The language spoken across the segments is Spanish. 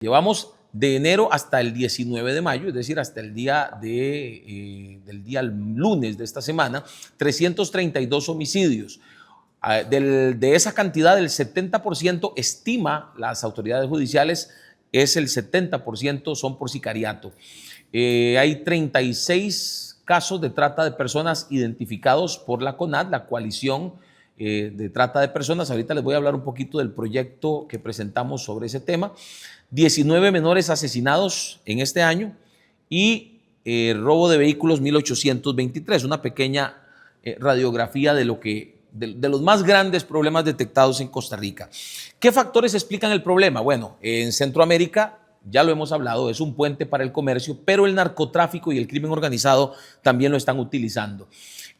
Llevamos de enero hasta el 19 de mayo, es decir, hasta el día del día lunes de esta semana, 332 homicidios. De esa cantidad, el 70% estima las autoridades judiciales, es el 70% son por sicariato. Hay 36 casos de trata de personas identificados por la CONAD, la coalición de trata de personas. Ahorita les voy a hablar un poquito del proyecto que presentamos sobre ese tema. 19 menores asesinados en este año y robo de vehículos 1823, una pequeña radiografía de los más grandes problemas detectados en Costa Rica. ¿Qué factores explican el problema? Bueno, en Centroamérica, ya lo hemos hablado, es un puente para el comercio, pero el narcotráfico y el crimen organizado también lo están utilizando.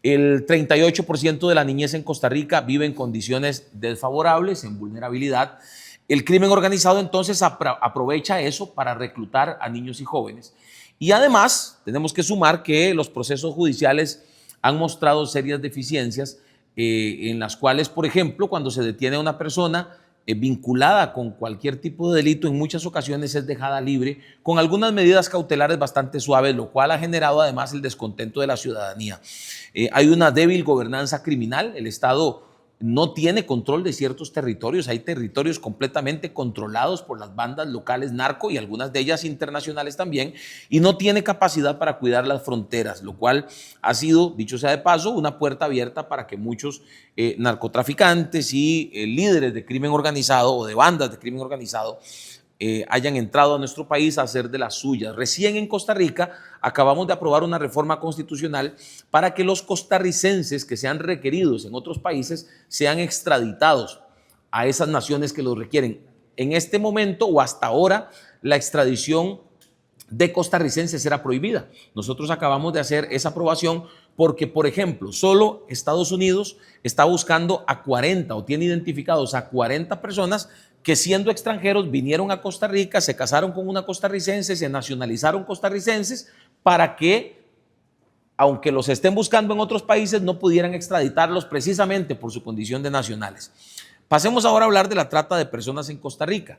El 38% de la niñez en Costa Rica vive en condiciones desfavorables, en vulnerabilidad. El crimen organizado entonces aprovecha eso para reclutar a niños y jóvenes. Y además tenemos que sumar que los procesos judiciales han mostrado serias deficiencias en las cuales, por ejemplo, cuando se detiene a una persona vinculada con cualquier tipo de delito, en muchas ocasiones es dejada libre con algunas medidas cautelares bastante suaves, lo cual ha generado además el descontento de la ciudadanía. Hay una débil gobernanza criminal, el Estado no tiene control de ciertos territorios, hay territorios completamente controlados por las bandas locales narco y algunas de ellas internacionales también, y no tiene capacidad para cuidar las fronteras, lo cual ha sido, dicho sea de paso, una puerta abierta para que muchos narcotraficantes y líderes de crimen organizado o de bandas de crimen organizado hayan entrado a nuestro país a hacer de las suyas. Recién en Costa Rica acabamos de aprobar una reforma constitucional para que los costarricenses que sean requeridos en otros países sean extraditados a esas naciones que los requieren. En este momento o hasta ahora, la extradición de costarricenses era prohibida. Nosotros acabamos de hacer esa aprobación porque, por ejemplo, solo Estados Unidos está buscando a 40 o tiene identificados a 40 personas que siendo extranjeros vinieron a Costa Rica, se casaron con una costarricense, se nacionalizaron costarricenses para que, aunque los estén buscando en otros países, no pudieran extraditarlos precisamente por su condición de nacionales. Pasemos ahora a hablar de la trata de personas en Costa Rica.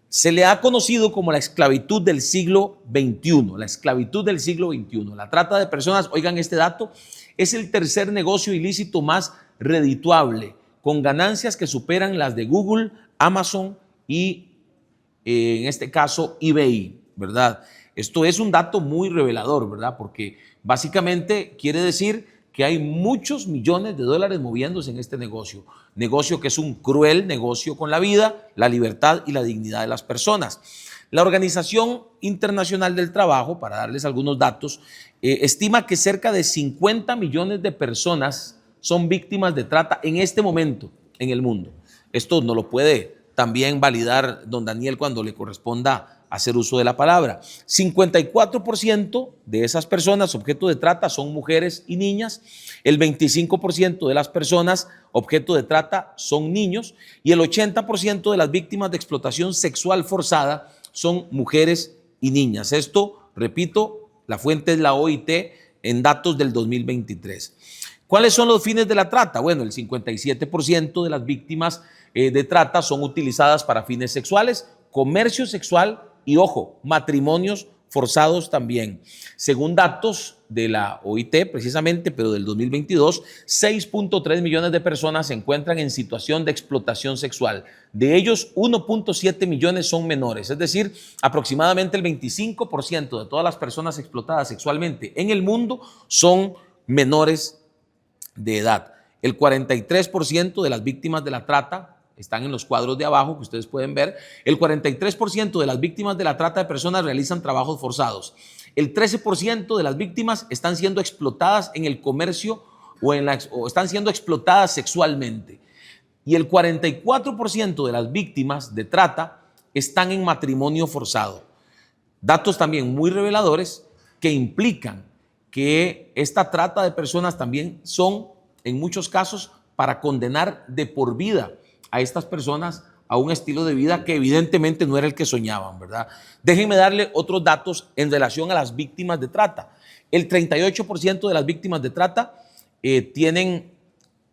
Se le ha conocido como la esclavitud del siglo XXI, la esclavitud del siglo XXI. La trata de personas, oigan este dato, es el tercer negocio ilícito más redituable, con ganancias que superan las de Google, Amazon y en este caso eBay, ¿verdad? Esto es un dato muy revelador, ¿verdad? Porque básicamente quiere decir que hay muchos millones de dólares moviéndose en este negocio que es un cruel negocio con la vida, la libertad y la dignidad de las personas. La Organización Internacional del Trabajo, para darles algunos datos, estima que cerca de 50 millones de personas son víctimas de trata en este momento en el mundo. Esto no lo puede también validar don Daniel cuando le corresponda hacer uso de la palabra. 54% de esas personas objeto de trata son mujeres y niñas, el 25% de las personas objeto de trata son niños y el 80% de las víctimas de explotación sexual forzada son mujeres y niñas. Esto, repito, la fuente es la OIT en datos del 2023. ¿Cuáles son los fines de la trata? Bueno, el 57% de las víctimas de trata son utilizadas para fines sexuales, comercio sexual y, ojo, matrimonios forzados también. Según datos de la OIT, precisamente, pero del 2022, 6.3 millones de personas se encuentran en situación de explotación sexual. De ellos, 1.7 millones son menores, es decir, aproximadamente el 25% de todas las personas explotadas sexualmente en el mundo son menores de edad. El 43% de las víctimas de la trata están en los cuadros de abajo que ustedes pueden ver. El 43% de las víctimas de la trata de personas realizan trabajos forzados. El 13% de las víctimas están siendo explotadas en el comercio o están siendo explotadas sexualmente. Y el 44% de las víctimas de trata están en matrimonio forzado. Datos también muy reveladores que implican que esta trata de personas también son, en muchos casos, para condenar de por vida a estas personas a un estilo de vida que evidentemente no era el que soñaban, ¿verdad? Déjenme darle otros datos en relación a las víctimas de trata. El 38% de las víctimas de trata tienen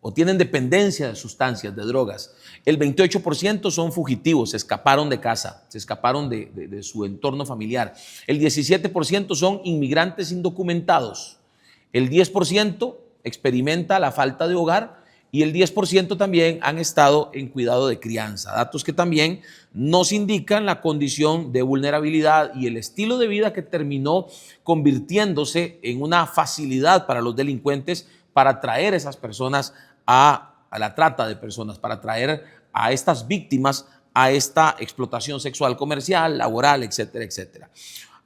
o tienen dependencia de sustancias, de drogas. El 28% son fugitivos, se escaparon de casa, se escaparon de su entorno familiar. El 17% son inmigrantes indocumentados. El 10% experimenta la falta de hogar y el 10% también han estado en cuidado de crianza. Datos que también nos indican la condición de vulnerabilidad y el estilo de vida que terminó convirtiéndose en una facilidad para los delincuentes para atraer a esas personas a la trata de personas, para atraer a estas víctimas a esta explotación sexual comercial, laboral, etcétera, etcétera.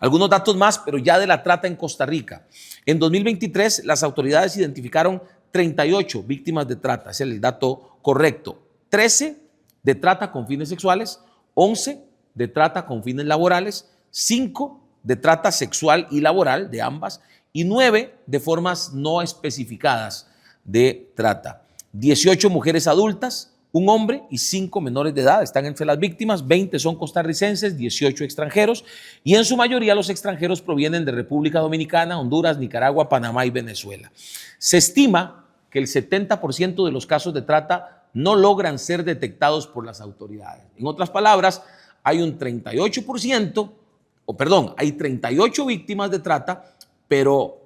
Algunos datos más, pero ya de la trata en Costa Rica. En 2023, las autoridades identificaron 38 víctimas de trata, es el dato correcto. 13 de trata con fines sexuales, 11 de trata con fines laborales, 5 de trata sexual y laboral de ambas y 9 de formas no especificadas de trata. 18 mujeres adultas, un hombre y 5 menores de edad están entre las víctimas, 20 son costarricenses, 18 extranjeros y en su mayoría los extranjeros provienen de República Dominicana, Honduras, Nicaragua, Panamá y Venezuela. Se estima que el 70% de los casos de trata no logran ser detectados por las autoridades. En otras palabras, hay un 38%, hay 38 víctimas de trata, pero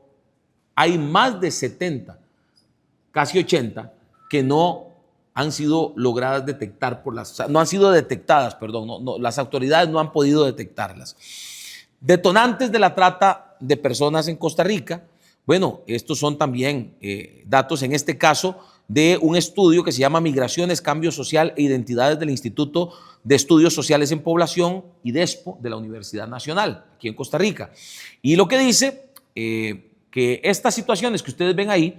hay más de 70, casi 80, que no han sido logradas detectar no han sido detectadas, las autoridades no han podido detectarlas. Detonantes de la trata de personas en Costa Rica, bueno, estos son también datos, en este caso, de un estudio que se llama Migraciones, Cambio Social e Identidades del Instituto de Estudios Sociales en Población, IDESPO, de la Universidad Nacional, aquí en Costa Rica. Y lo que dice que estas situaciones que ustedes ven ahí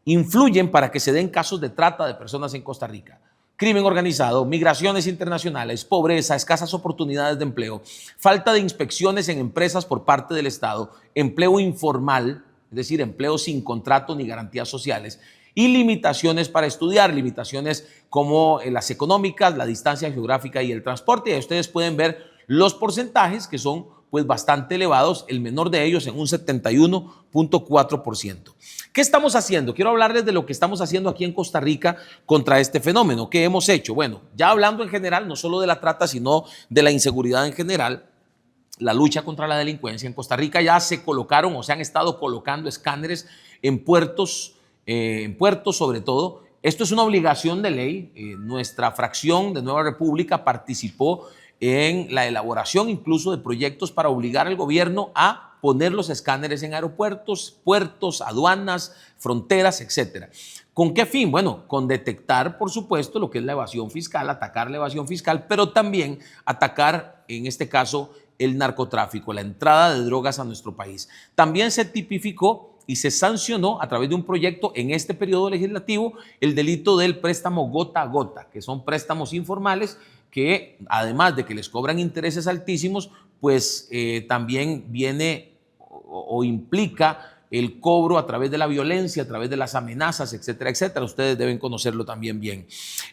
influyen para que se den casos de trata de personas en Costa Rica. Crimen organizado, migraciones internacionales, pobreza, escasas oportunidades de empleo, falta de inspecciones en empresas por parte del Estado, empleo informal, es decir, empleo sin contrato ni garantías sociales, y limitaciones para estudiar, limitaciones como las económicas, la distancia geográfica y el transporte. Y ahí ustedes pueden ver los porcentajes que son pues bastante elevados, el menor de ellos en un 71.4%. ¿Qué estamos haciendo? Quiero hablarles de lo que estamos haciendo aquí en Costa Rica contra este fenómeno. ¿Qué hemos hecho? Bueno, ya hablando en general, no solo de la trata, sino de la inseguridad en general, la lucha contra la delincuencia. En Costa Rica ya se colocaron o se han estado colocando escáneres en puertos sobre todo. Esto es una obligación de ley. Nuestra fracción de Nueva República participó en la elaboración incluso de proyectos para obligar al gobierno a poner los escáneres en aeropuertos, puertos, aduanas, fronteras, etcétera. ¿Con qué fin? Bueno, con detectar, por supuesto, lo que es la evasión fiscal, atacar la evasión fiscal, pero también atacar, en este caso, el narcotráfico, la entrada de drogas a nuestro país. También se tipificó y se sancionó a través de un proyecto en este periodo legislativo el delito del préstamo gota a gota, que son préstamos informales que además de que les cobran intereses altísimos, pues también viene o implica el cobro a través de la violencia, a través de las amenazas, etcétera, etcétera. Ustedes deben conocerlo también bien.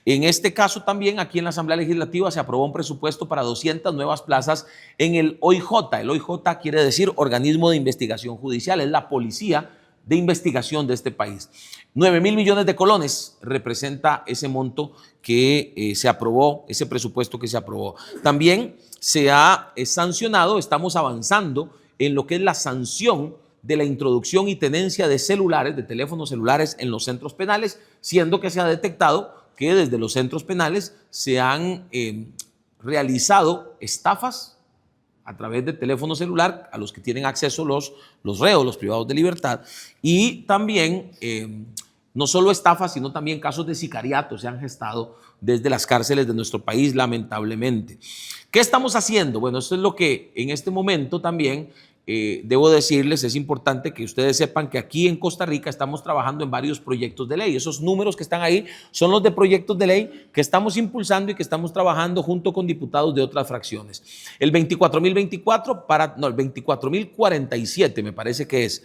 En este caso también aquí en la Asamblea Legislativa se aprobó un presupuesto para 200 nuevas plazas en el OIJ. El OIJ quiere decir Organismo de Investigación Judicial, es la policía de investigación de este país. 9.000 millones de colones representa ese monto que se aprobó, ese presupuesto que se aprobó. También se ha sancionado, estamos avanzando en lo que es la sanción de la introducción y tenencia de celulares, de teléfonos celulares en los centros penales, siendo que se ha detectado que desde los centros penales se han realizado estafas a través de teléfono celular a los que tienen acceso los reos, los privados de libertad, y también no solo estafas, sino también casos de sicariato se han gestado desde las cárceles de nuestro país, lamentablemente. ¿Qué estamos haciendo? Bueno, esto es lo que en este momento también debo decirles, es importante que ustedes sepan que aquí en Costa Rica estamos trabajando en varios proyectos de ley. Esos números que están ahí son los de proyectos de ley que estamos impulsando y que estamos trabajando junto con diputados de otras fracciones. El 24.047 me parece que es,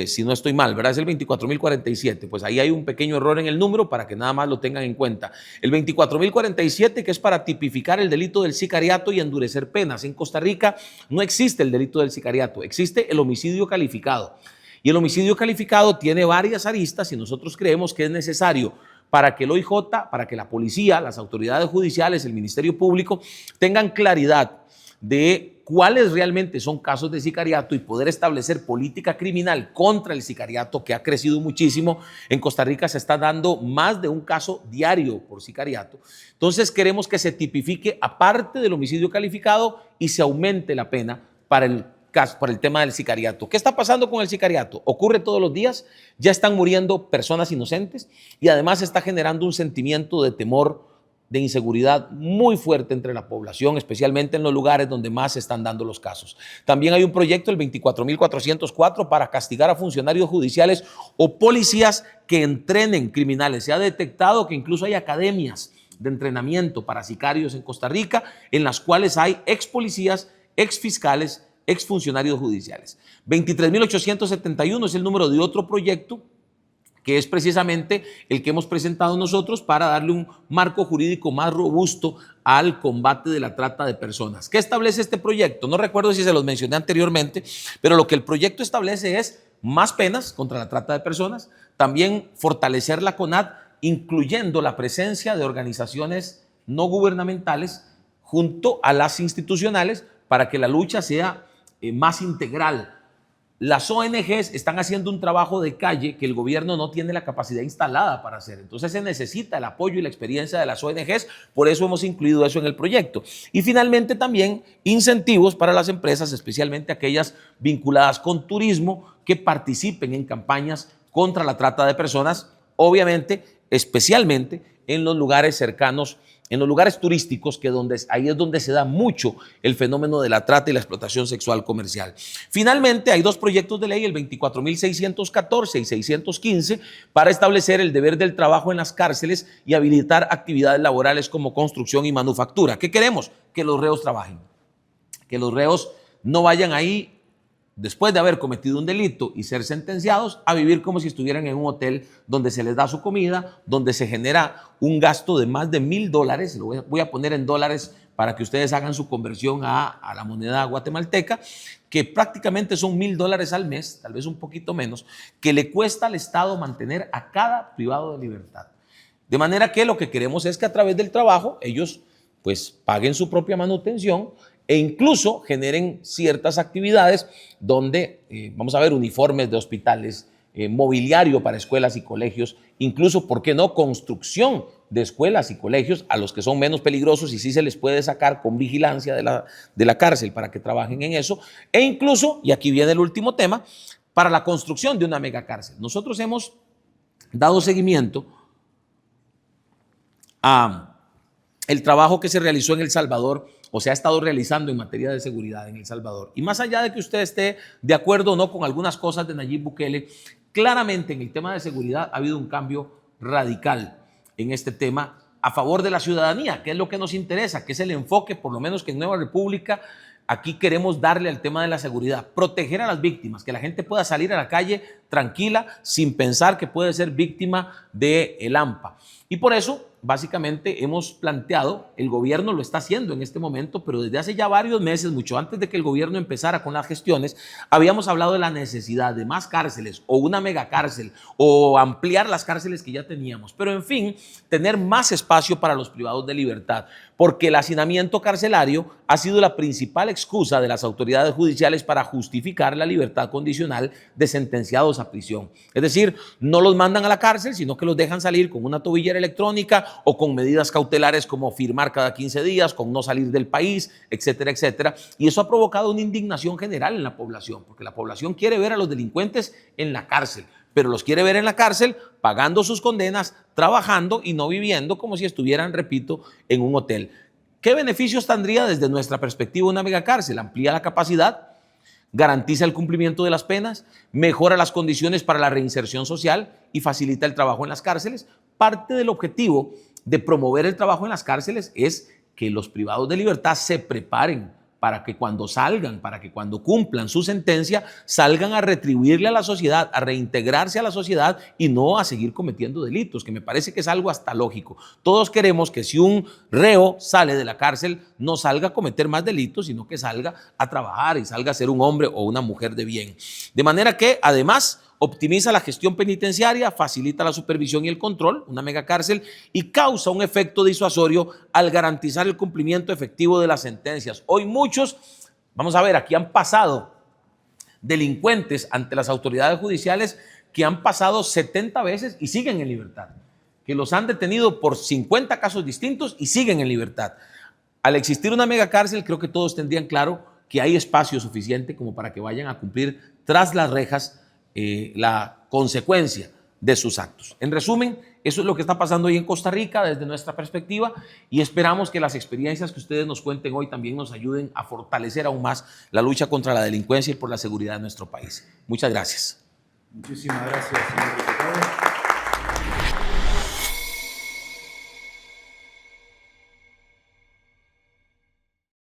si no estoy mal, ¿verdad? Es el 24.047. Pues ahí hay un pequeño error en el número para que nada más lo tengan en cuenta. El 24.047, que es para tipificar el delito del sicariato y endurecer penas. En Costa Rica no existe el delito del sicariato, existe el homicidio calificado. Y el homicidio calificado tiene varias aristas y nosotros creemos que es necesario para que el OIJ, para que la policía, las autoridades judiciales, el Ministerio Público tengan claridad de cuáles realmente son casos de sicariato y poder establecer política criminal contra el sicariato, que ha crecido muchísimo. En Costa Rica se está dando más de un caso diario por sicariato. Entonces queremos que se tipifique aparte del homicidio calificado y se aumente la pena para el tema del sicariato. ¿Qué está pasando con el sicariato? Ocurre todos los días, ya están muriendo personas inocentes y además está generando un sentimiento de temor, de inseguridad muy fuerte entre la población, especialmente en los lugares donde más se están dando los casos. También hay un proyecto, el 24.404, para castigar a funcionarios judiciales o policías que entrenen criminales. Se ha detectado que incluso hay academias de entrenamiento para sicarios en Costa Rica, en las cuales hay ex policías, ex fiscales, ex funcionarios judiciales. 23.871 es el número de otro proyecto que es precisamente el que hemos presentado nosotros para darle un marco jurídico más robusto al combate de la trata de personas. ¿Qué establece este proyecto? No recuerdo si se los mencioné anteriormente, pero lo que el proyecto establece es más penas contra la trata de personas, también fortalecer la CONAD, incluyendo la presencia de organizaciones no gubernamentales junto a las institucionales para que la lucha sea más integral. Las ONGs están haciendo un trabajo de calle que el gobierno no tiene la capacidad instalada para hacer. Entonces se necesita el apoyo y la experiencia de las ONGs, por eso hemos incluido eso en el proyecto. Y finalmente también incentivos para las empresas, especialmente aquellas vinculadas con turismo, que participen en campañas contra la trata de personas, obviamente, especialmente en los lugares cercanos, en los lugares turísticos, que ahí es donde se da mucho el fenómeno de la trata y la explotación sexual comercial. Finalmente, hay dos proyectos de ley, el 24.614 y 615, para establecer el deber del trabajo en las cárceles y habilitar actividades laborales como construcción y manufactura. ¿Qué queremos? Que los reos trabajen, que los reos no vayan ahí después de haber cometido un delito y ser sentenciados, a vivir como si estuvieran en un hotel donde se les da su comida, donde se genera un gasto de más de $1,000, lo voy a poner en dólares para que ustedes hagan su conversión a la moneda guatemalteca, que prácticamente son $1,000 al mes, tal vez un poquito menos, que le cuesta al Estado mantener a cada privado de libertad. De manera que lo que queremos es que a través del trabajo ellos pues paguen su propia manutención e incluso generen ciertas actividades donde, vamos a ver, uniformes de hospitales, mobiliario para escuelas y colegios, incluso, ¿por qué no?, construcción de escuelas y colegios a los que son menos peligrosos y sí se les puede sacar con vigilancia de la cárcel para que trabajen en eso, e incluso, y aquí viene el último tema, para la construcción de una megacárcel. Nosotros hemos dado seguimiento a el trabajo que se realizó en El Salvador, o se ha estado realizando en materia de seguridad en El Salvador. Y más allá de que usted esté de acuerdo o no con algunas cosas de Nayib Bukele, claramente en el tema de seguridad ha habido un cambio radical en este tema a favor de la ciudadanía, que es lo que nos interesa, que es el enfoque, por lo menos que en Nueva República, aquí queremos darle al tema de la seguridad, proteger a las víctimas, que la gente pueda salir a la calle tranquila sin pensar que puede ser víctima del AMPA. Y por eso, básicamente, hemos planteado, el gobierno lo está haciendo en este momento, pero desde hace ya varios meses, mucho antes de que el gobierno empezara con las gestiones, habíamos hablado de la necesidad de más cárceles o una megacárcel o ampliar las cárceles que ya teníamos. Pero, en fin, tener más espacio para los privados de libertad, porque el hacinamiento carcelario ha sido la principal excusa de las autoridades judiciales para justificar la libertad condicional de sentenciados a prisión. Es decir, no los mandan a la cárcel, sino que los dejan salir con una tobillera electrónica o con medidas cautelares como firmar cada 15 días, con no salir del país, etcétera, etcétera. Y eso ha provocado una indignación general en la población, porque la población quiere ver a los delincuentes en la cárcel, pero los quiere ver en la cárcel pagando sus condenas, trabajando y no viviendo como si estuvieran, repito, en un hotel. ¿Qué beneficios tendría desde nuestra perspectiva una megacárcel? Amplía la capacidad, garantiza el cumplimiento de las penas, mejora las condiciones para la reinserción social y facilita el trabajo en las cárceles. Parte del objetivo de promover el trabajo en las cárceles es que los privados de libertad se preparen para que cuando salgan, para que cuando cumplan su sentencia, salgan a retribuirle a la sociedad, a reintegrarse a la sociedad y no a seguir cometiendo delitos, que me parece que es algo hasta lógico. Todos queremos que si un reo sale de la cárcel, no salga a cometer más delitos, sino que salga a trabajar y salga a ser un hombre o una mujer de bien. De manera que, además, optimiza la gestión penitenciaria, facilita la supervisión y el control, una megacárcel, y causa un efecto disuasorio al garantizar el cumplimiento efectivo de las sentencias. Hoy muchos, vamos a ver, aquí han pasado delincuentes ante las autoridades judiciales que han pasado 70 veces y siguen en libertad, que los han detenido por 50 casos distintos y siguen en libertad. Al existir una megacárcel, creo que todos tendrían claro que hay espacio suficiente como para que vayan a cumplir tras las rejas la consecuencia de sus actos. En resumen, eso es lo que está pasando hoy en Costa Rica desde nuestra perspectiva y esperamos que las experiencias que ustedes nos cuenten hoy también nos ayuden a fortalecer aún más la lucha contra la delincuencia y por la seguridad de nuestro país. Muchas gracias. Muchísimas gracias, señor diputado.